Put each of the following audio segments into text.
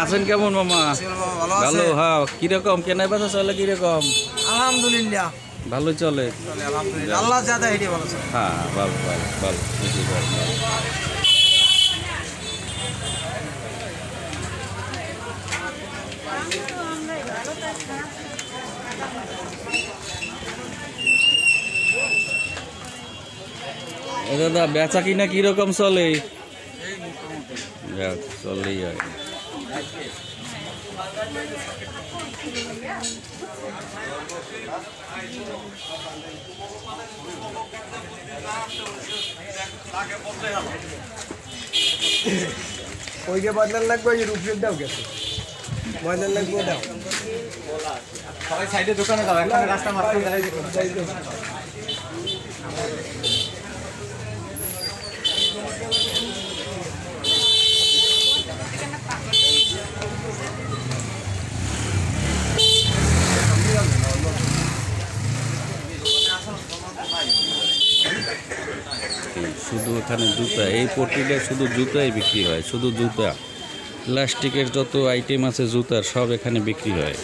আছেন কেমন মামা? ভালো। হ্যাঁ, কিরকম কেনা বেচা চলে কিরকম? আলহামদুলিল্লাহ ভালো চলে। আলহামদুলিল্লাহ আল্লাহ যাদা হেঁটে ভালো চলে। হ্যাঁ, ভালো ভালো ভালো বুঝতে পারলাম। দাদা বেচা কিনা কিরকম চলে? যাক, চলেই হয়। ওইকে বদলার লাগবে, ওই রূপের দাও গেছে বদলার লাগবে দাও। সবাই সাইডে দোকানে যাও, এখন রাস্তা মাঝখানে দাঁড়িয়ে দেখুন। শুধু এখানে জুতা, এই পট্টিটা শুধু জুতাই বিক্রি হয়, শুধু জুতা। প্লাস্টিকের যত আইটেম আছে জুতার সব এখানে বিক্রি হয়।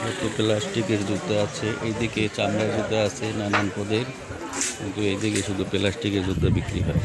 যত প্লাস্টিকের জুতা আছে, এইদিকে চামড়ার জুতা আছে নানান পদের, কিন্তু এইদিকে শুধু প্লাস্টিকের জুতা বিক্রি হয়।